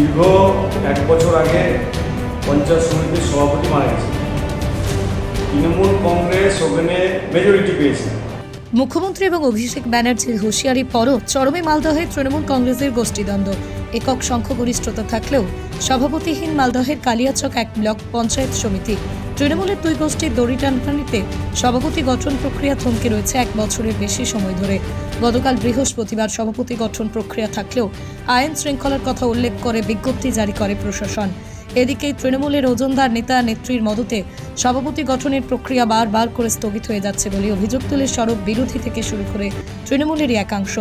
দীর্ঘ 1 বছর আগে পঞ্চায়েত সমিতির সভাপতি মারা গেছে। তৃণমূল কংগ্রেস ওখানে মেজরিটি পেয়েছে। মুখ্যমন্ত্রী এবং অভিষেক ব্যানার্জির হুঁশিয়ারি পরও চরমে মালদহে তৃণমূল কংগ্রেসের গোষ্ঠীদ্বন্দ্ব। একক সংখ্যাগরিষ্ঠতা থাকলেও সভাপতিহীন মালদহের কালিয়াচক 1 ব্লক পঞ্চায়েত সমিতি। তৃণমূলের 2 গোষ্ঠীর দড়ি টানাটানিতে সভাপতি গঠন প্রক্রিয়া থমকে রয়েছে 1 বছরের বেশি সময় ধরে। গতকাল বৃহস্পতিবার সভাপতি গঠন প্রক্রিয়া থাকলেও আইন শৃঙ্খলার কথা উল্লেখ করে বিজ্ঞপ্তি জারি করে প্রশাসন। এদিকে তৃণমূলের ওজনদার নেতা নেত্রীর মদতে সভাপতি গঠনের প্রক্রিয়া বারবার করে স্থগিত হয়ে যাচ্ছে বলে অভিযোগ তুলে সরব বিরোধী থেকে শুরু করে তৃণমূলেরই একাংশ।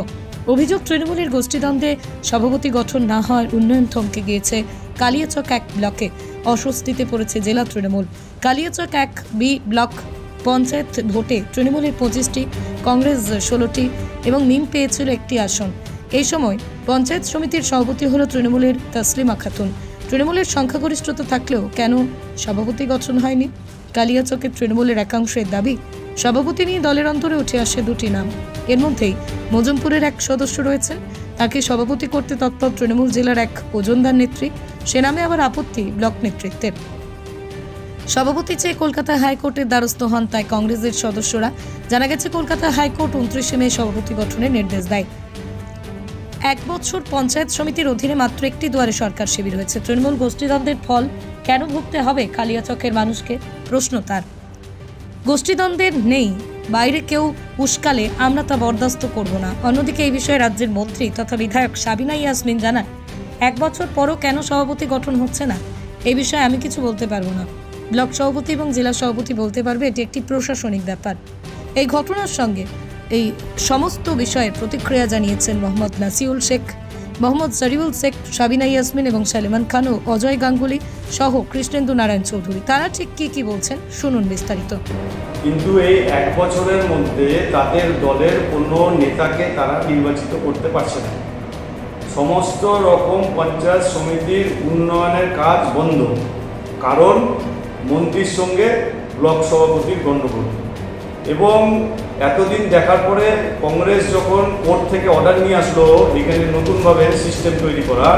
অভিযোগ, তৃণমূলের গোষ্ঠীদ্বন্দ্বে সভাপতি গঠন না হওয়ার উন্নয়ন থমকে গিয়েছে কালিয়াচক 1 ব্লকে। অস্বস্তিতে পড়েছে জেলা তৃণমূল। কালিয়াচক 1B ব্লক পঞ্চায়েত ভোটে তৃণমূলের 25টি, কংগ্রেস 16টি এবং মিম পেয়েছিল 1টি আসন। এই সময় পঞ্চায়েত সমিতির সভাপতি হল তৃণমূলের তসলিমা খাতুন। তৃণমূলের সংখ্যাগরিষ্ঠতা থাকলেও কেন সভাপতি গঠন হয়নি? কালিয়াচকের তৃণমূলের একাংশের দাবি, সভাপতি নিয়ে দলের অন্তরে উঠে আসে 2টি নাম। এর মধ্যেই মজমপুরের 1 সদস্য রয়েছেন, তাকে সভাপতি করতে তৎপর তৃণমূল জেলার 1 ওজনদার নেত্রী। সে নামে আবার আপত্তি ব্লক নেতৃত্বের। সভাপতি চেয়ে কলকাতা হাইকোর্টের দ্বারস্থ হন তাই কংগ্রেসের সদস্যরা। জানা গেছে কলকাতা হাইকোর্ট 29 মে সভাপতি গঠনের নির্দেশ দেয়। 1 বছর পঞ্চায়েত সমিতির অধীনে মাত্র 1টি দুয়ারে সরকার শিবির হয়েছে। তৃণমূল গোষ্ঠীদ্বন্দ্বের ফল কেন ভুগতে হবে কালিয়াচকের মানুষকে? প্রশ্ন তার। গোষ্ঠীদ্বন্দ্বের নেই, বাইরে কেউ উস্কালে আমরা তা বরদাস্ত করব না। অন্যদিকে এই বিষয়ে রাজ্যের মন্ত্রী তথা বিধায়ক সাবিনা ইয়াসমিন জানান, 1 বছর পরও কেন সভাপতি গঠন হচ্ছে না এই বিষয়ে আমি কিছু বলতে পারবো না। ব্লক সভাপতি এবং জেলা সভাপতি বলতে পারবে, এটি একটি প্রশাসনিক ব্যাপার। এই ঘটনার সঙ্গে এই সমস্ত বিষয়ের প্রতিক্রিয়া জানিয়েছেন মোহাম্মদ নাসিউল শেখ, মোহাম্মদ জরিউল শেখ, সাবিনা ইয়াসমিন এবং সালেমান খান ও অজয় গাঙ্গুলি সহ কৃষ্ণেন্দু নারায়ণ চৌধুরী। তারা ঠিক কি বলছেন শুনুন বিস্তারিত। কিন্তু এই 1 বছরের মধ্যে তাদের দলের কোনো নেতাকে তারা নির্বাচিত করতে পারছে না। সমস্ত রকম পঞ্চায়েত সমিতির উন্নয়নের কাজ বন্ধ, কারণ মন্ত্রীর সঙ্গে ব্লক সভাপতির গণ্ডগোল। এবং এতদিন দেখার পরে কংগ্রেস যখন কোর্ট থেকে অর্ডার নিয়ে আসলো এখানে নতুনভাবে সিস্টেম তৈরি করা,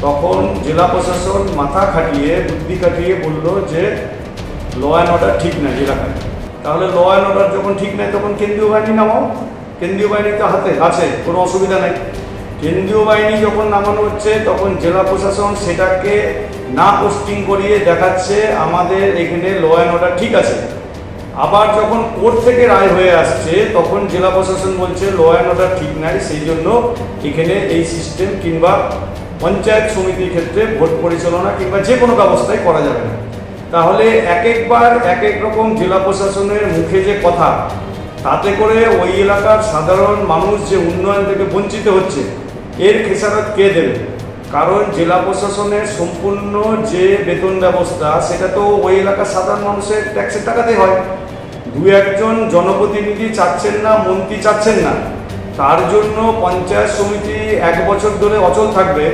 তখন জেলা প্রশাসন মাথা খাটিয়ে বুদ্ধি খাটিয়ে বলল যে ল অ্যান্ড অর্ডার ঠিক নাই এলাকায়। তাহলে ল অ্যান্ড অর্ডার যখন ঠিক নাই তখন কেন্দ্রীয় বাহিনী নামাও। কেন্দ্রীয় বাহিনী তো হাতে আছে, কোনো অসুবিধা নেই। কেন্দ্রীয় বাহিনী যখন নামানো হচ্ছে তখন জেলা প্রশাসন সেটাকে না পোস্টিং করিয়ে দেখাচ্ছে আমাদের এখানে ল অ্যান্ড অর্ডার ঠিক আছে। আবার যখন কোর্ট থেকে রায় হয়ে আসছে তখন জেলা প্রশাসন বলছে ল অ্যান্ড অর্ডার ঠিক নাই, সেই জন্য এখানে এই সিস্টেম কিংবা পঞ্চায়েত সমিতির ক্ষেত্রে ভোট পরিচালনা কিংবা যে কোনো ব্যবস্থাই করা যাবে না। তাহলে একবার এক রকম জেলা প্রশাসনের মুখে যে কথা, তাতে করে ওই এলাকার সাধারণ মানুষ যে উন্নয়ন থেকে বঞ্চিত হচ্ছে, এর খেসারত কে দেবে? কারণ জেলা প্রশাসনের সম্পূর্ণ যে বেতন ব্যবস্থা সেটা তো ওই এলাকার সাধারণ মানুষের ট্যাক্সের টাকাতে হয়। 2-1 জন জনপ্রতিনিধি চাচ্ছেন না, মন্ত্রী চাচ্ছেন না, তার জন্য পঞ্চায়েত সমিতি 1 বছর ধরে অচল থাকবে।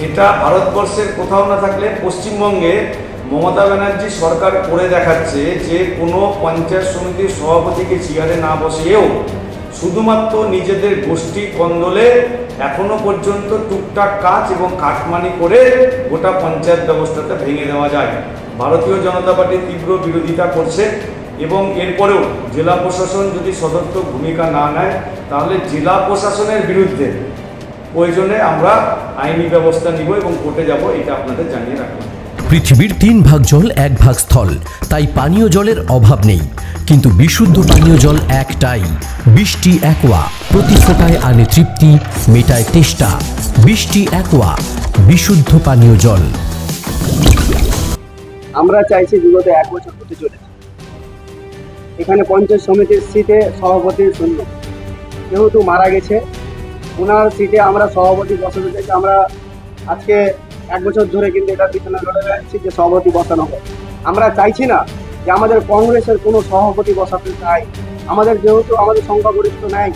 এটা ভারতবর্ষের কোথাও না থাকলে পশ্চিমবঙ্গে মমতা ব্যানার্জি সরকার করে দেখাচ্ছে যে কোনো পঞ্চায়েত সমিতির সভাপতিকে চেয়ারে না বসিয়েও শুধুমাত্র নিজেদের গোষ্ঠী কন্দলে এখনো পর্যন্ত টুকটাক কাজ এবং কাটমানি করে গোটা পঞ্চায়েত ব্যবস্থাটা ভেঙে দেওয়া যায়। ভারতীয় জনতা পার্টি তীব্র বিরোধিতা করছে এবং এরপরেও জেলা প্রশাসন যদি সদর্থক ভূমিকা না নেয় তাহলে জেলা প্রশাসনের বিরুদ্ধে প্রয়োজনে আমরা আইনি ব্যবস্থা নিব এবং কোর্টে যাব, এটা আপনাদের জানিয়ে রাখলাম। পৃথিবীর 3 ভাগ জল 1 ভাগ স্থল, তাই পানীয় জলের অভাব নেই। কিন্তু বিশুদ্ধ পানীয় জল একটাই, বৃষ্টি অ্যাকোয়া। প্রতি ফোঁটায় আনে তৃপ্তি, মেটায় তেষ্টা। বৃষ্টি অ্যাকোয়া, বিশুদ্ধ পানীয় জল। আমরা চাইছি বিগত 1 বছর হতে চলেছে, এখানে পঞ্চায়েত সমিতির সিটে সভাপতি শূন্য। যেহেতু মারা গেছে, ওনার সিটে আমরা সভাপতি বসাতে চাইছি। আমরা আজকে 1 বছর ধরে কিন্তু এটা পিছনে লড়ে যাচ্ছি যে সভাপতি বসানো হয়। আমরা চাইছি না যে আমাদের কংগ্রেসের কোনো সভাপতি বসাতে চাই। যেহেতু আমাদের সংখ্যাগরিষ্ঠ নাই,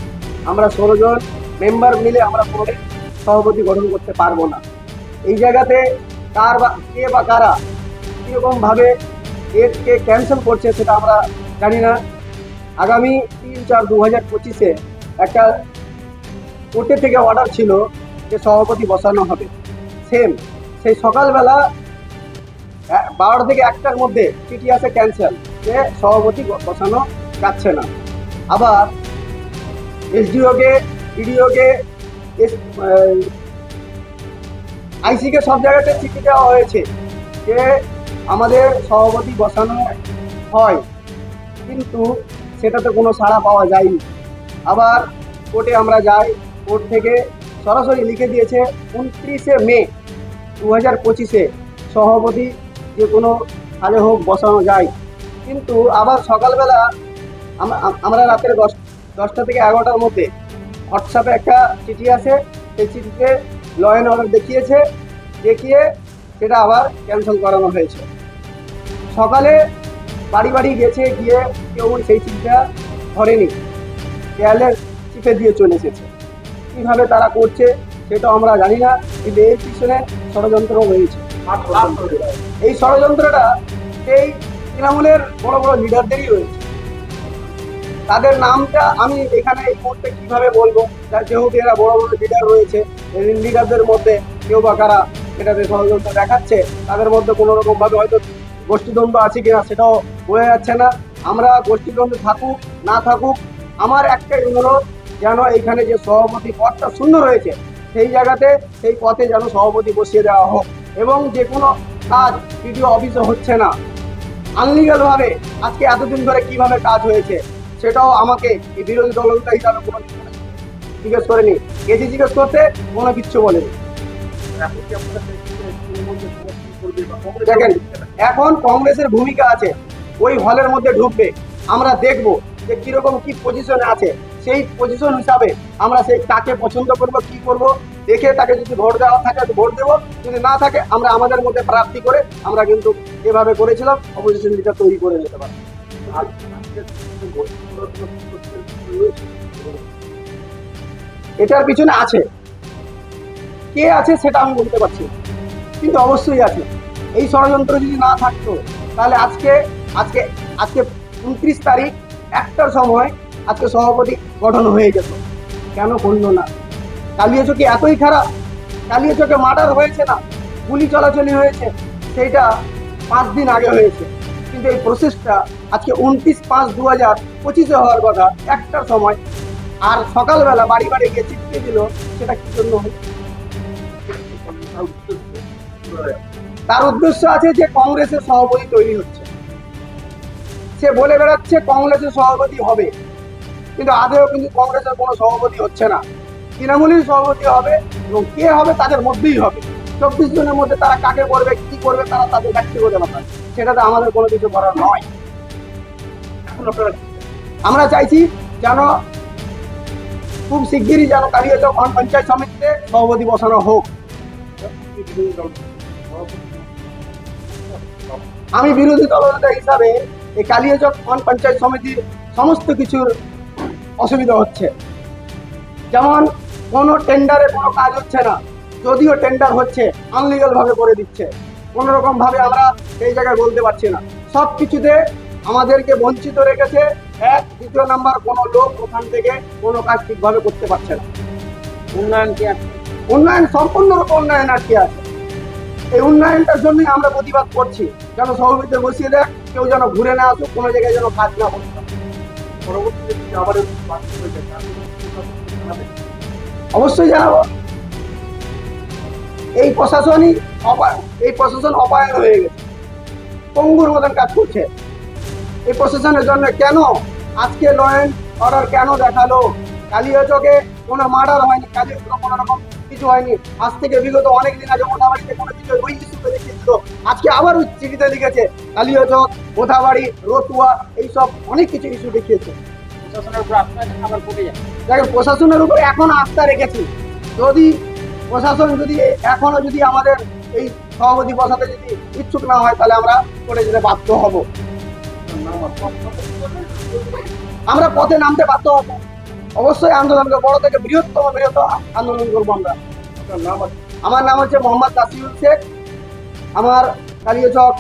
আমরা 16 জন মেম্বার মিলে আমরা কোনো সভাপতি গঠন করতে পারবো না। এই জায়গাতে কে বা কারা কীরকমভাবে এরকে ক্যান্সেল করছে সেটা আমরা জানি না। আগামী 3-4-2025 একটা কোর্টের থেকে অর্ডার ছিল যে সভাপতি বসানো হবে। সেম সেই সকালবেলা 12টা থেকে 1টার মধ্যে চিঠি আসে ক্যান্সেল, যে সভাপতি বসানো যাচ্ছে না। আবার এসডিওকে, ইডিওকে, আইসিকে সব জায়গাতে চিঠি দেওয়া হয়েছে যে আমাদের সভাপতি বসানো হয়, কিন্তু সেটাতে কোনো সাড়া পাওয়া যায়নি। আবার কোর্টে আমরা যাই, কোর্ট থেকে সরাসরি লিখে দিয়েছে 29শে মে 2025-এ সভাপতি যে কোনো হালে হোক বসানো যায়। কিন্তু আবার সকালবেলা আমরা রাতের 10টা থেকে 11টার মধ্যে হোয়াটসঅ্যাপে একটা চিঠি আসে, সেই চিঠিতে ল অ্যান্ড অর্ডার দেখিয়ে সেটা আবার ক্যান্সেল করানো হয়েছে। সকালে বাড়ি বাড়ি গিয়ে কেউ সেই চিঠিটা ধরেনি, দেয়ালে চিপে দিয়ে চলে এসেছে। কীভাবে তারা করছে সেটাও আমরা জানি না, কিন্তু এর পিছনে ষড়যন্ত্র রয়েছে। এই ষড়যন্ত্রটা সেই তৃণমূলের বড় বড় লিডারদেরই রয়েছে। তাদের নামটা আমি এখানে এই মুহূর্তে কীভাবে বলবো, যেহেতু এরা বড় বড় লিডার রয়েছে, লিডারদের মধ্যে কেউ বা কারা এটাতে ষড়যন্ত্র দেখাচ্ছে, তাদের মধ্যে কোনো রকমভাবে হয়তো গোষ্ঠীদ্বন্দ্ব আছে কিনা সেটাও বোঝা যাচ্ছে না। আমরা গোষ্ঠীদ্বন্দ্ব থাকুক না থাকুক, আমার একটাই অনুরোধ, যেন এইখানে যে সভাপতি পদটা শূন্য রয়েছে সেই জায়গাতে সেই পথে যেন সভাপতি বসিয়ে দেওয়া হোক, এবং যে কোনো কাজ ভিডিও অফিসে হচ্ছে না আনলিগালভাবে। আজকে এতদিন ধরে কিভাবে কাজ হয়েছে সেটাও আমাকে এই বিরোধী দলনেতা হিসাবে কোনো জিজ্ঞেস করেনি, গেছি জিজ্ঞেস করতে, কোনো কিচ্ছু বলেনি। দেখেন, এখন কংগ্রেসের ভূমিকা আছে, ওই হলের মধ্যে ঢুকবে, আমরা দেখব যে কিরকম কি পজিশনে আছে, সেই পজিশন হিসাবে আমরা সেই তাকে পছন্দ করব, কি করব, দেখে তাকে যদি ভোট দেওয়া থাকে তো ভোট দেবো, যদি না থাকে আমরা আমাদের মধ্যে প্রার্থী করে, আমরা কিন্তু এভাবে করেছিলাম, অপোজিশন লিডার তৈরি করে নিতে পারি। এটার পিছনে আছে, কে আছে সেটা আমি বলতে পারছি, কিন্তু অবশ্যই আছে। এই ষড়যন্ত্র যদি না থাকতো তাহলে আজকে 29 তারিখ 1টার সময় আজকে সভাপতি গঠন হয়ে যেত। কেন করলো না? কালিয়াচকে এতই খারাপ? কালিয়াচকে মার্ডার হয়েছে না, গুলি চলাচলি হয়েছে, সেইটা 5 দিন আগে হয়েছে, কিন্তু এই প্রসেসটা আজকে 29/5/2025-এ হওয়ার কথা 1টার সময়, আর সকালবেলা বাড়ি বাড়ি গিয়ে চিঠি দিল, সেটা কি জন্য হলো? তার উদ্দেশ্য আছে যে কংগ্রেসের সভাপতি তৈরি হচ্ছে, সে বলে বেড়াচ্ছে কংগ্রেসের সভাপতি হবে, কিন্তু আদেও কিন্তু কংগ্রেসের কোনো সভাপতি হচ্ছে না, তৃণমূলের সভাপতি হবে, এবং কে হবে তাদের মধ্যেই হবে। 24 জনের মধ্যে তারা কাকে করবে, কি করবে, তারা তাদের ব্যক্তিগত ব্যাপার, সেটাতে আমাদের কোনো কিছু করার নয়। আমরা চাইছি যেন খুব শিগগিরই যেন কালিয়াচক পঞ্চায়েত সমিতিতে সভাপতি বসানো হোক। আমি বিরোধী দলনেতা হিসাবে এই কালিয়াচক পঞ্চায়েত সমিতির সমস্ত কিছুর অসুবিধা হচ্ছে, যেমন কোনো টেন্ডারে কোনো কাজ হচ্ছে না, যদিও টেন্ডার হচ্ছে আনলিগাল ভাবে করে দিচ্ছে, কোনো রকম ভাবে আমরা সেই জায়গায় বলতে পারছি না, সব কিছুতে আমাদেরকে বঞ্চিত রেখেছে। দ্বিতীয় নাম্বার, কোনো লোক ওখান থেকে কোনো কাজ ঠিকভাবে করতে পারছে না। উন্নয়ন সম্পূর্ণরূপে উন্নয়ন আটকে আছে। এই উন্নয়নটার জন্যই আমরা প্রতিবাদ করছি, যেন সভাপতিতে বসিয়ে দেয়, কেউ যেন ঘুরে না আসুক, কোনো জায়গায় যেন কাজ না করতে। অবশ্যই জানাবো। এই প্রশাসন অপায়ন হয়ে গেছে, পঙ্গুর মতন কাজ করছে। এই প্রশাসনের জন্য কেন আজকে ল অ্যান্ড অর্ডার কেন দেখালো? কালিয়াচকে কোনো মার্ডার হয়নি, কালিয়াচকে কোনো রকম কিছু হয়নি, আজ থেকে বিগত অনেক দিন আগে মোথাবাড়িতে কোনো কিছু ওই ইস্যুতে দেখিয়েছিল, আজকে আবার ওই চিঠিতে লিখেছে কালিয়াচক, মোথাবাড়ি, রতুয়া, এইসব অনেক কিছু ইস্যু দেখিয়েছে। দেখেন, প্রশাসনের উপরে এখন আস্থা রেখেছি, যদি প্রশাসন যদি এখনো যদি আমাদের এই সভাপতি বসাতে যদি ইচ্ছুক না হয়, তাহলে আমরা করে যেতে বাধ্য হব, আমরা পথে নামতে বাধ্য হব। অবশ্যই আন্দোলন, বড় থেকে বৃহত্তম আন্দোলন করবো আমরা। আমার নাম হচ্ছে মোহাম্মদ নাসিরুল শেখ, আমার কালিয়াচক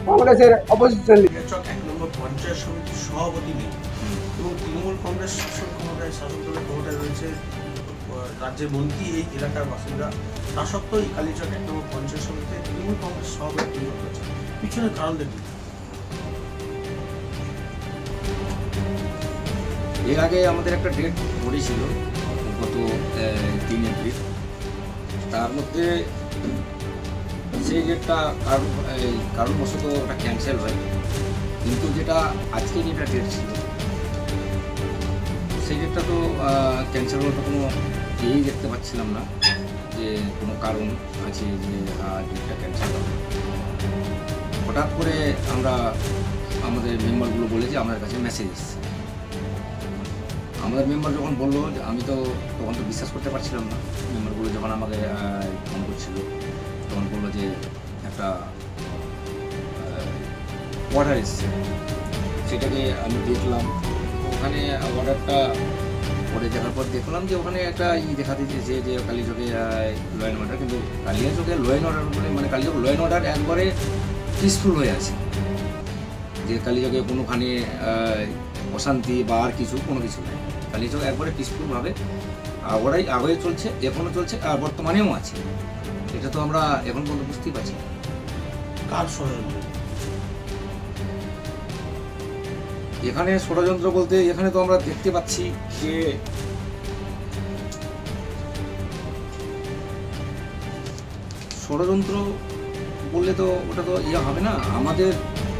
কংগ্রেসের অপোজিশন লিডার। 1 নম্বর পঞ্চায়েত সমিতির সভাপতি নেই, এবং তৃণমূল কংগ্রেস শাসন ক্ষমতায় শাসন দলের ক্ষমতায় রয়েছে রাজ্যের মন্ত্রী এই এলাকার বাসিন্দা, তা সত্ত্বেও এই কালীচক 1 নম্বর পঞ্চায়েত সমিতিতে তৃণমূল কংগ্রেস সভাপতি পরিণত হয়েছে, পিছনে কারণ দেখুন। এর আগে আমাদের একটা ডেট পড়েছিল গত 3 এপ্রিল, তার মধ্যে সেই ডেটটা কারণবশত ওটা ক্যান্সেল হয়, কিন্তু যেটা আজকে যেটা ডেট ছিল সেই ডেটটা তো ক্যান্সেল হওয়ার তো কোনো ইয়েই দেখতে পাচ্ছিলাম না যে কোনো কারণ আছে যে ডেটটা ক্যান্সেল হবে। হঠাৎ করে আমরা আমাদের মেম্বারগুলো বলে যে আমাদের কাছে মেসেজ এসেছে। আমাদের মেম্বার যখন বললো, যে আমি তো তখন তো বিশ্বাস করতে পারছিলাম না। মেম্বারগুলো যখন আমাকে ফোন করছিল তখন বললো যে একটা অর্ডার এসছে, সেটাকে আমি দেখলাম। ওখানে অর্ডারটা পরে দেখার পর দেখলাম যে ওখানে একটা দেখা দিয়েছে যে কালীচকে ল অ্যান্ড অর্ডার, কিন্তু কালিয়াচকে ল অ্যান্ড অর্ডার বলে মানে কালীচক ল অ্যান্ড অর্ডার একবারে পিসফুল হয়ে আছে, যে কালীচকে কোনোখানে অশান্তি বা আর কোনো কিছু নেই। কালীচক একবারে পিসফুলভাবে ওরাই আগে চলছে, এখনও চলছে আর বর্তমানেও আছে। এটা তো আমরা এখন পর্যন্ত বুঝতেই পারছি। কার ষড়যন্ত্র? এখানে ষড়যন্ত্র বলতে এখানে তো আমরা দেখতে পাচ্ছি যে ষড়যন্ত্র বললে তো ওটা তো হবে না। আমাদের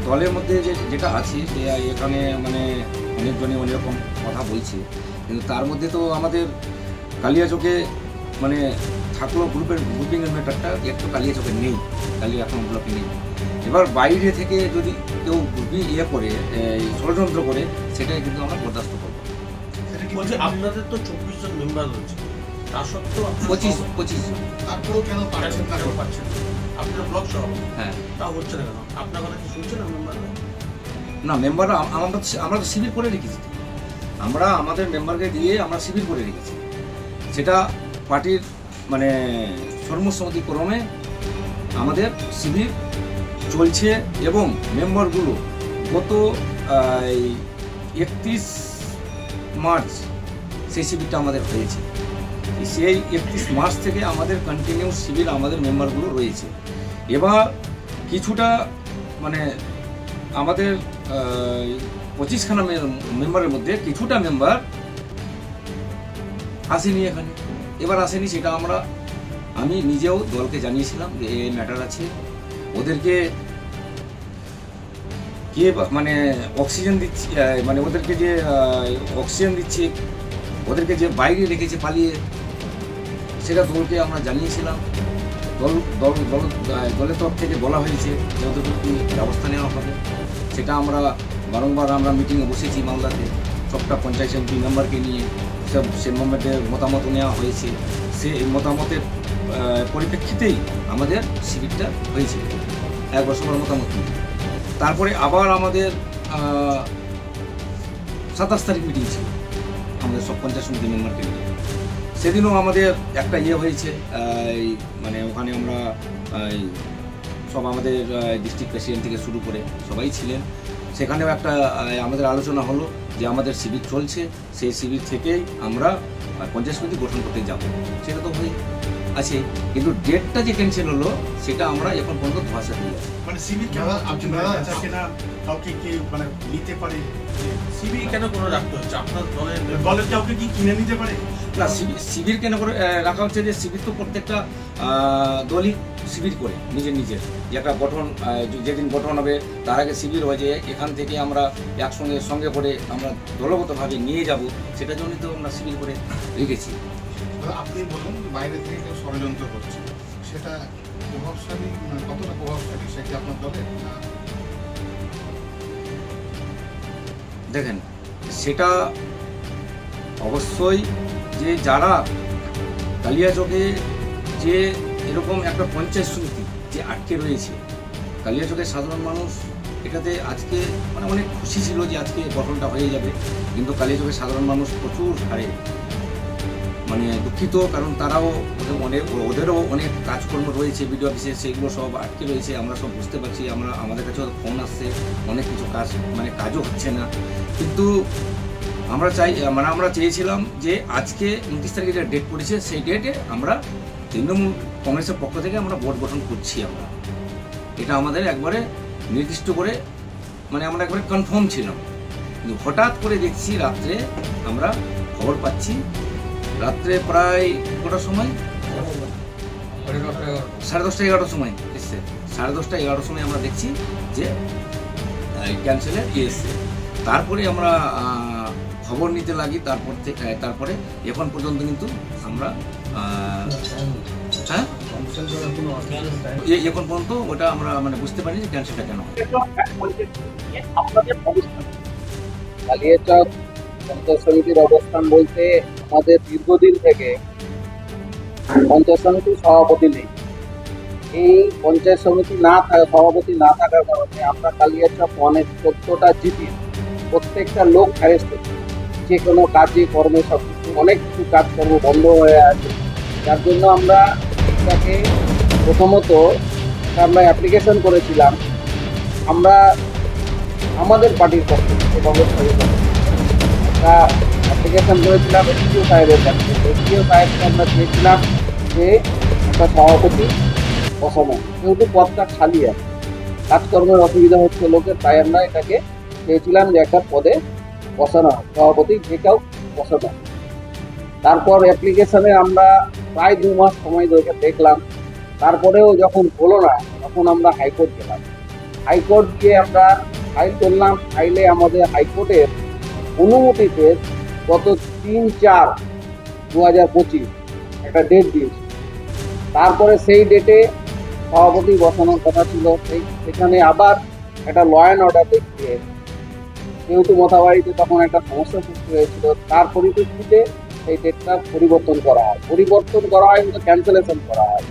দলের মধ্যে যেটা আছে যে এখানে মানে অনেকজনই অনেক রকম কথা বলছে, কিন্তু তার মধ্যে তো আমাদের কালিয়াচকে মানে থাকলো গ্রুপিংয়ের ম্যাটারটা একটু কালিয়াচকে নেই, কালিয়া এখন ব্লকে নেই। এবার বাইরে থেকে যদি কেউ করে ষড়যন্ত্র করে, সেটাই কিন্তু আমরা বরদাস্ত করবো। বলছে আপনাদের তো 24 জন মেম্বার রয়েছে, তা সত্ত্বেও 25 জন। তারপরেও কেন পাচ্ছেন আপনার ব্লক সভাপতি? হ্যাঁ, তা হচ্ছে না কেন? আপনার কথা কি শুনছে না মেম্বাররা? না, মেম্বাররা আমরা তো শিবির করে রেখেছি। আমরা আমাদের মেম্বারকে দিয়ে আমরা শিবির করে রেখেছি। সেটা পার্টির মানে সর্বসম্মতিক্রমে আমাদের শিবির চলছে, এবং মেম্বারগুলো গত 31 মার্চ সেই শিবিরটা আমাদের হয়েছে। সেই 31 মার্চ থেকে আমাদের কন্টিনিউ শিবির আমাদের মেম্বারগুলো রয়েছে। এবার কিছুটা মানে আমাদের 25খানা মেম্বারের মধ্যে কিছুটা মেম্বার আসেনি এখানে। এবার আসেনি, সেটা আমি নিজেও দলকে জানিয়েছিলাম যে এই ম্যাটার আছে। ওদেরকে কে মানে অক্সিজেন দিচ্ছে, মানে ওদেরকে যে অক্সিজেন দিচ্ছে, ওদেরকে যে বাইরে রেখেছে পালিয়ে, সেটা দলকে আমরা জানিয়েছিলাম। দলের তরফ থেকে বলা হয়েছে যে ওদের কি ব্যবস্থা নেওয়া হবে। সেটা আমরা বারংবার মিটিংয়ে বসেছি মালদাতে, সবটা পঞ্চায়েত সমিতি মেম্বারকে নিয়ে সে মেম্বারদের মতামত নেওয়া হয়েছে। সে মতামতের পরিপ্রেক্ষিতেই আমাদের শিবিরটা হয়েছিল 1 বছরের মতামত নিয়ে। তারপরে আবার আমাদের 27 তারিখ মিটিং ছিল আমাদের সব পঞ্চায়েত সমিতি মেম্বারকে নিয়ে। সেদিনও আমাদের একটা হয়েছে, মানে ওখানে আমরা সব আমাদের ডিস্ট্রিক্ট প্রেসিডেন্ট থেকে শুরু করে সবাই ছিলেন। সেখানেও একটা আমাদের আলোচনা হলো যে আমাদের শিবির চলছে, সেই শিবির থেকেই আমরা পঞ্চায়েত সমিতি গঠন করতে যাব। সেটা তো হয়ে আছে, কিন্তু ডেটটা যে ক্যান্সেল হলো সেটা আমরা এখন পর্যন্ত ধোঁয়াশা দিয়ে আছি। মানে শিবির কেন কাউকে কি মানে নিতে পারে? শিবির কেন করে রাখতে হচ্ছে? আপনার দলের কাউকে কি কিনে নিতে পারে না? শিবির কেন করে রাখা হচ্ছে যে শিবির তো প্রত্যেকটা দলই শিবির করে নিজের যেটা গঠন, যেদিন গঠন হবে তার আগে শিবির হয়ে যায়। এখান থেকে আমরা সঙ্গে করে আমরা দলগতভাবে নিয়ে যাব, সেটার জন্যই তো আমরা শিবির করে রেখেছি। আপনি বলুন বাইরে থেকে কেউ ষড়যন্ত্র করছে, সেটা প্রভাবশালী কতটা প্রভাবশালী সেটা আপনার দলে? দেখেন, সেটা অবশ্যই যে যারা কালিয়াচকে যে এরকম একটা পঞ্চায়েত সমিতি যে আটকে রয়েছে, কালিয়াচকের সাধারণ মানুষ এটাতে আজকে মানে অনেক খুশি ছিল যে আজকে গঠনটা হয়ে যাবে, কিন্তু কালিয়াচকের সাধারণ মানুষ প্রচুর হারে মানে দুঃখিত, কারণ তারাও ওদেরও অনেক কাজকর্ম রয়েছে বিডিও অফিসে, সেগুলো সব আটকে রয়েছে। আমরা সব বুঝতে পারছি, আমাদের কাছে ফোন আসছে, অনেক কিছু কাজ মানে কাজও হচ্ছে না। কিন্তু আমরা চেয়েছিলাম যে আজকে 29 তারিখে যে ডেট পড়েছে সেই ডেটে আমরা তৃণমূল কংগ্রেসের পক্ষ থেকে আমরা বোর্ড গঠন করছি। আমরা এটা আমাদের একবারে নির্দিষ্ট করে আমরা একবারে কনফার্ম ছিলাম। কিন্তু হঠাৎ করে দেখছি রাত্রে আমরা খবর পাচ্ছি, রাত্রে প্রায় কটার সময় 10:30 11টার সময় এসছে। 10:30 11টার সময় আমরা দেখছি যে ক্যান্সেলের এসছে। তারপরে আমরা খবর নিতে লাগি। তারপরে এখন পর্যন্ত কিন্তু আমরা এখন পর্যন্ত ওটা আমরা বুঝতে পারি যে ক্যান্সেলটা কেন হয়। কালিয়াচক পঞ্চায়েত সমিতির অবস্থান বলতে আমাদের দীর্ঘদিন থেকে পঞ্চায়েত সমিতির সভাপতি নেই। এই পঞ্চায়েত সমিতি সভাপতি না থাকার কারণে আমরা কালিয়াচক অনেক 14টা জিপি প্রত্যেকটা লোক হ্যারেস্ট করছি। যে কোনো কাজে কর্মে সব কিছু অনেক কিছু কাজকর্ম বন্ধ হয়ে আছে। যার জন্য আমরা এটাকে প্রথমত আমরা অ্যাপ্লিকেশন করেছিলাম। আমরা আমাদের পার্টির পক্ষ থেকে কংগ্রেস পার্টির পক্ষ থেকে একটা অ্যাপ্লিকেশন করেছিলাম এসডিও সাহেবের কাছে। এসডিও সাহেবকে আমরা চেয়েছিলাম যে একটা সভাপতি বসানো, যেহেতু পদটা খালি আছে, কাজকর্মের অসুবিধা হচ্ছে লোকের, তাই আমরা এটাকে চেয়েছিলাম যে একটা পদে বসানো হয়, সভাপতি যে কেউ বসানো। তারপর অ্যাপ্লিকেশনে আমরা প্রায় 2 মাস সময় ধরে দেখলাম। তারপরেও যখন হলো না, তখন আমরা হাইকোর্ট গেলাম। হাইকোর্ট গিয়ে আমরা ফাইল করলাম। ফাইলে আমাদের হাইকোর্টের অনুমতিতে গত 3/4/2025 একটা ডেট দিয়েছে। তারপরে সেই ডেটে সভাপতি বসানোর কথা ছিল। সেখানে আবার একটা ল অ্যান্ড অর্ডার দেখিয়ে, যেহেতু মথাবাড়িতে তখন একটা সমস্যা সৃষ্টি হয়েছিল, তার পরিপ্রেক্ষিতে সেই ডেটটা পরিবর্তন করা হয় কিন্তু ক্যান্সেলেশন করা হয়।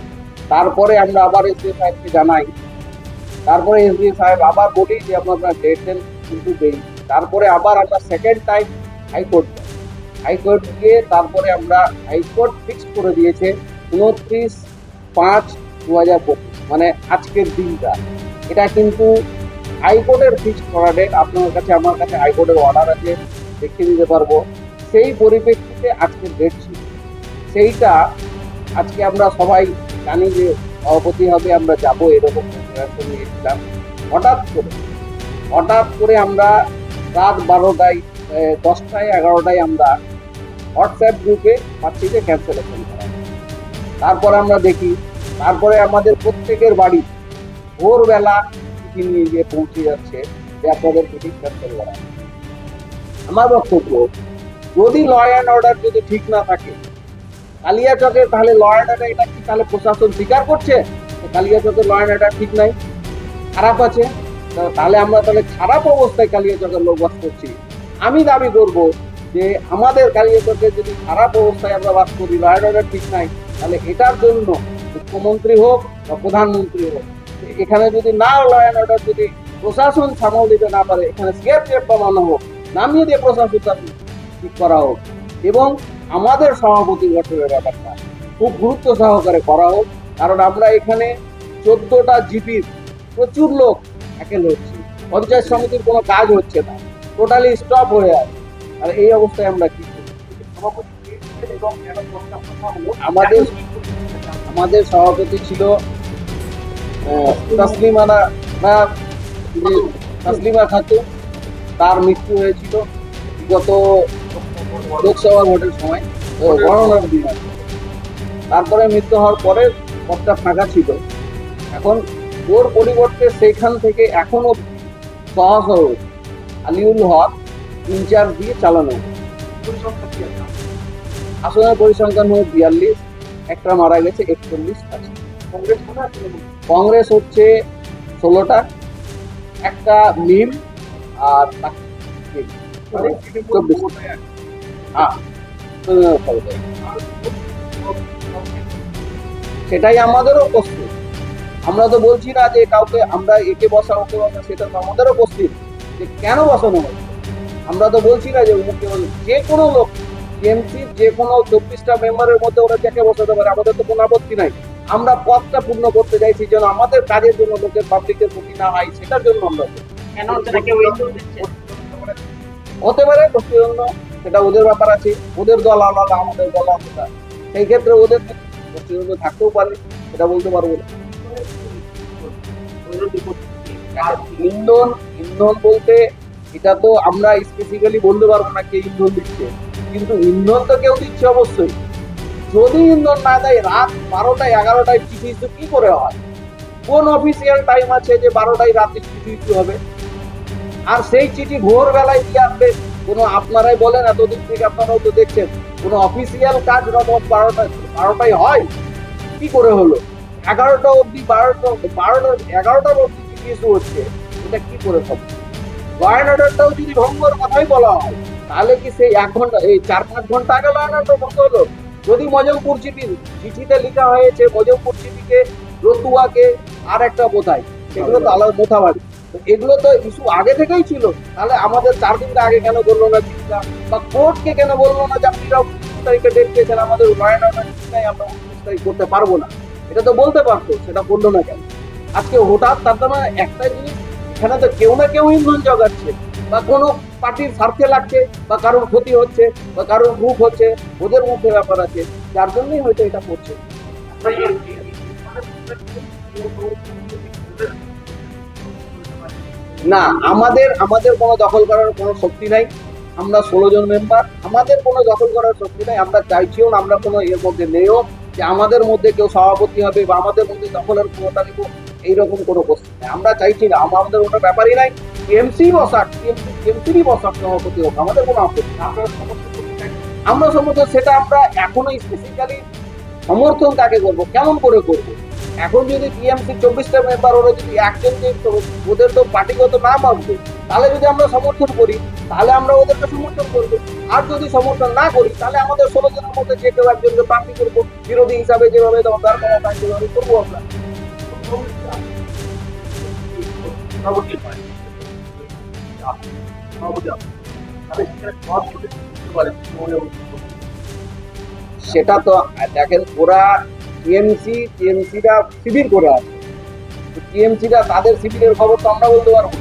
তারপরে আমরা আবার এসডিও সাহেবকে জানাই। তারপরে এসডিও সাহেব আবার বলি যে আপনার ডেট দেন, কিন্তু দেই। তারপরে আবার আমরা সেকেন্ড টাইম হাইকোর্ট গিয়ে তারপরে আমরা হাইকোর্ট ফিক্সড করে দিয়েছে 29/5/2025, আজকের দিনটা। এটা কিন্তু হাইকোর্টের ফিক্সড করা ডেট। আপনার কাছে আমার কাছে হাইকোর্টের অর্ডার আছে, দেখিয়ে দিতে পারবো। সেই পরিপ্রেক্ষিতে আজকের ডেট ছিল। সেইটা আজকে আমরা সবাই জানি যে সভাপতি হবে, আমরা যাবো, এরকম নিয়েছিলাম। হঠাৎ করে আমরা রাত 12টায় 10টায় 11টায় আমরা হোয়াটসঅ্যাপ গ্রুপে পাচ্ছি যে ক্যান্সেলেশন করা। তারপরে আমরা দেখি, তারপরে আমাদের প্রত্যেকের বাড়ি ভোরবেলা চিঠি নিয়ে গিয়ে পৌঁছে যাচ্ছে যে আপনাদের মিটিং ক্যান্সেল করা। আমার বক্তব্য, যদি ল অ্যান্ড অর্ডার যদি ঠিক না থাকে কালিয়াচকের, তাহলে ল অ্যান্ড অর্ডার এটা কি তাহলে প্রশাসন স্বীকার করছে কালিয়াচকের ল অ্যান্ড অর্ডার ঠিক নাই, খারাপ আছে? তাহলে আমরা খারাপ অবস্থায় কালিয়াচকের লোক বাস করছি। আমি দাবি করব যে আমাদের কালিয়াচকে যদি খারাপ অবস্থায় আমরা বাস করি, ল অ্যান্ড অর্ডার ঠিক নাই, তাহলে এটার জন্য মুখ্যমন্ত্রী হোক বা প্রধানমন্ত্রী হোক, এখানে যদি না ল অ্যান্ড অর্ডার যদি প্রশাসন সামাল দিতে না পারে, এখানে সিআরপিএফ বানানো হোক, নামিয়ে দিয়ে প্রশাসনটা ঠিক করা হোক, এবং আমাদের সভাপতি গঠনের ব্যাপারটা খুব গুরুত্ব সহকারে করা হোক। কারণ আমরা এখানে 14টা জিপির প্রচুর লোক একেল হচ্ছে, পঞ্চায়েত সমিতির কোনো কাজ হচ্ছে না, টোটালি স্টপ হয়ে আছে। আর এই অবস্থায় আমরা কি করি? আমাদের সভাপতি ছিল তাসলিমা খাতুন। তার মৃত্যু হয়েছিল গত লোকসভা ভোটের সময়, গণনার দিন। তারপরে মৃত্যু হওয়ার পরে পদটা ফাঁকা ছিল। এখন ওর পরিবর্তে সেইখান থেকে এখনো সহসহ আলিউল হক ইনচার্জ দিয়ে চালানো। আসনের পরিসংখ্যান হয়ে 42, একটা মারা গেছে, 41 আছে। কংগ্রেস হচ্ছে 16টা, একটা মিম আর 24। সেটাই আমাদেরও প্রস্তুত। আমরা তো বলছি না যে কাউকে আমরা একে বসা ওকে বসা, সেটা তো আমাদেরও প্রস্তুত যে কেন বসানো হবে। আমরা তো বলছি না যে যে কোনো লোক টিএমসির যে কোনো 24টা মেম্বারের মধ্যে ওরা যাকে বসাতে পারে, আমাদের তো কোনো আপত্তি নাই। আমরা পদটা পূর্ণ করতে চাইছি যেন আমাদের কাজের জন্য লোকের পাবলিকের ক্ষতি না হয়, সেটার জন্য আমরা হতে পারে জন্য সেটা ওদের ব্যাপার আছে, ওদের দল আলাদা, আমাদের দল আলাদা। সেই ক্ষেত্রে ওদের গোষ্ঠীদ্বন্দ্ব থাকতেও পারে, সেটা বলতে পারবো না। ইন্ধন বলতে এটা তো আমরা স্পেসিফিক্যালি বলতে পারবো না কে ইন্ধন দিচ্ছে, কিন্তু ইন্ধন তো কেউ দিচ্ছে অবশ্যই। যদি ইন্ধন না দেয় রাত 12টায় 11টায় চিঠি ইস্যু কি করে হয়? কোন অফিসিয়াল টাইম আছে যে 12টায় রাতে চিঠি ইস্যু হবে? আর সেই চিঠি ভোরবেলায় দিয়ে আসবে কোনো, আপনারাই বলেন এতদিন থেকে আপনারাও তো দেখছেন, কোনো অফিসিয়াল কাজ রাত 12টায় হয়? কি করে হলো? 11টা অব্দি 11টার অব্দি চিঠি ইস্যু হচ্ছে, এটা কি করে হবে? ল অ্যান্ড অর্ডারটাও যদি ভঙ্গর কথাই বলা হয়, তাহলে কি সেই 1 ঘন্টা, এই 4-5 ঘন্টা আগে ল অ্যান্ড অর্ডার ভঙ্গ হলো? যদি মজমপুর চিঠিতে লেখা হয়েছে মজমপুর চিঠিকে, রতুয়াকে, আর একটা কোথায়, সেগুলো তো আলাদা মোথাবাড়ি, তো এগুলো তো ইস্যু আগে থেকেই ছিল। তাহলে আমাদের 4 দিন আগে কেন বললো না চিঠিটা, বা কোর্টকে কেন বললো না যে আপনারা 29 তারিখে ডেট পেয়েছেন, আমাদের ল অ্যান্ড অর্ডার চিঠিটাই আমরা 29 তারিখ করতে পারবো না? এটা তো বলতে পারতো, সেটা বললো না কেন? আজকে হঠাৎ তার মানে একটা জিনিস, এখানে তো কেউ না কেউ ইন্ধন জোগাচ্ছে, বা কোনো পার্টির স্বার্থে লাগছে, বা কারোর ক্ষতি হচ্ছে, বা কারোর গ্রুপ হচ্ছে, ওদের মধ্যে ব্যাপার আছে, যার জন্যই হয়তো এটা করছে। না, আমাদের কোনো দখল করার কোনো শক্তি নাই। আমরা 16 জন মেম্বার, আমাদের কোনো দখল করার শক্তি নাই। আমরা চাইছিও না, আমরা কোনো এর মধ্যে নেইও যে আমাদের মধ্যে কেউ সভাপতি হবে বা আমাদের মধ্যে দখলের ক্ষমতা নিব, এইরকম কোনো প্রশ্ন নেই। আমরা চাইছি না, আমাদের ওটা ব্যাপারই নাই। টিএমসিরই বসাক সভাপতি হোক, আমাদের কোনো আপত্তি। আমরা সমর্থন, সেটা আমরা এখনো স্পেসিফিক্যালি সমর্থন কাকে করবো, কেমন করে করবো? এখন যদি টিএমসি 24টা মেম্বার, ওরা যদি একজনকে, ওদের তো পার্টিগত নাম আসবে, তাহলে যদি আমরা সমর্থন করি তাহলে আমরা ওদেরকে সমর্থন করবো। আর যদি সমর্থন না করি তাহলে আমাদের 16 জনের মধ্যে যে কেউ একজনকে প্রার্থী করবো, বিরোধী হিসাবে যেভাবে দরকার সেভাবে করবো আমরা। সেটা তো দেখেন, ওরা টিএমসিটা শিবির করে আছে, টিএমসিটা তাদের শিবিরের খবর তো আমরা বলতে পারবো।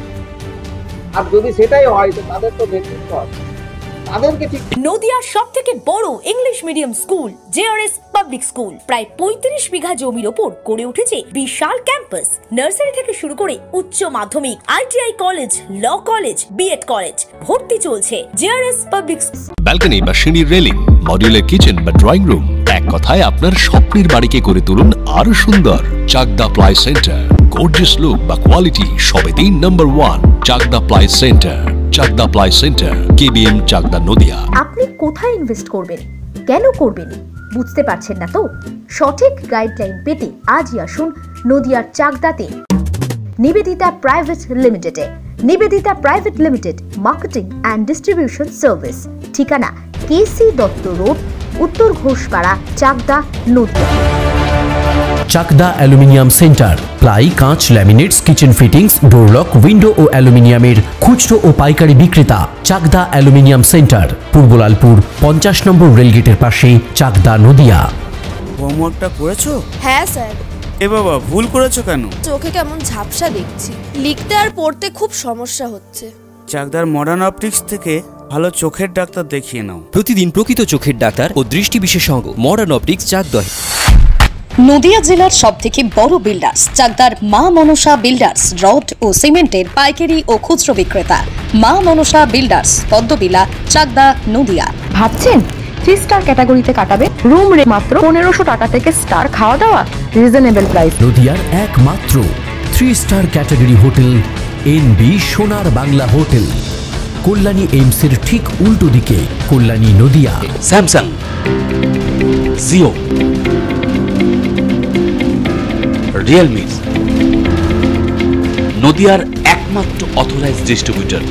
আর যদি সেটাই হয় তো তাদের তো নেতৃত্ব আছে, তাদেরকে ঠিক। নদিয়ার সবথেকে বড় English medium school JRS public school, প্রায় 35 বিঘা জমির ওপর গড়ে উঠেছে বিশাল ক্যাম্পাস। নার্সারি থেকে শুরু করে উচ্চ মাধ্যমিক, ITI college, law college, BEd college, ভর্তি চলছে। জেআরএস পাবলিক ব্যালকনি বা সিঁড়ির রেলিং, মডিউলার কিচেন বা ড্রয়িং রুম, এক কথায় আপনার স্বপ্নের বাড়িকে করে তুলুন আরো সুন্দর। Chakdah ply centre, gorgeous look বা কোয়ালিটি সবেতেই number 1। Chakdah ply centre, Chakdah ply centre, KBM, Chakdah, Nadia. আপনি কোথায় ইনভেস্ট করবেন, কেন করবেন, বুঝতে পারছেন না তো? সঠিক গাইডলাইন পেতে আজই আসুন নদিয়ার চাকদাতে নিবেদিতা প্রাইভেট লিমিটেডে। Nivedita private limited, marketing and distribution service. ঠিকানা কেসি দত্ত রোড, উত্তর Ghoshpara, Chakdah, Nadia. Chakdah aluminium centre, ply, কাঁচ, laminates, kitchen fittings, door lock, window ও অ্যালুমিনিয়ামের খুচরো ও পাইকারি বিক্রেতা। Chakdah aluminium centre, Purbalalpur 50 number রেলগেটের পাশে, চাকদা, নদিয়া। হোমওয়ার্কটা করেছো? হ্যাঁ স্যার। এ বাবা, ভুল করেছো কেন? চোখে কেমন ঝাপসা দেখছি, লিখতে আর পড়তে খুব সমস্যা হচ্ছে। চাকদার মডার্ন অপটিক্স থেকে ভালো চোখের ডাক্তার দেখিয়ে নাও। প্রতিদিন প্রকৃত চোখের ডাক্তার ও দৃষ্টি বিশেষজ্ঞ মডার্ন অপটিক্স, চাকদা। নদিয়া জেলার সবথেকে বড় বিল্ডার্স চাকদার মা মনসা বিল্ডার্স, রড ও সিমেন্টের পাইকারি ও খুচরো বিক্রেতা। মা মনসা বিল্ডার্স, পদ্মবিলা, চাকদা, নদিয়া। ভাবছেন 3 স্টার ক্যাটাগরিতে কাটাবে? রুম রে মাত্র 1500 টাকা থেকে স্টার, খাওয়া দাওয়া রিজনেবল প্রাইস। নদিয়ার একমাত্র 3 স্টার ক্যাটাগরি হোটেল এনবি সোনার বাংলা হোটেল, কল্যাণী এইমসের ঠিক উল্টো দিকে, কল্যাণী, নদিয়া। স্যামসাং, জিও, রিয়েলমি, নদিয়ার একমাত্র অথরাইজড ডিস্ট্রিবিউটর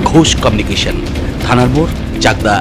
ঘোষ কমিউনিকেশন, থানার মোড়, চাকদা।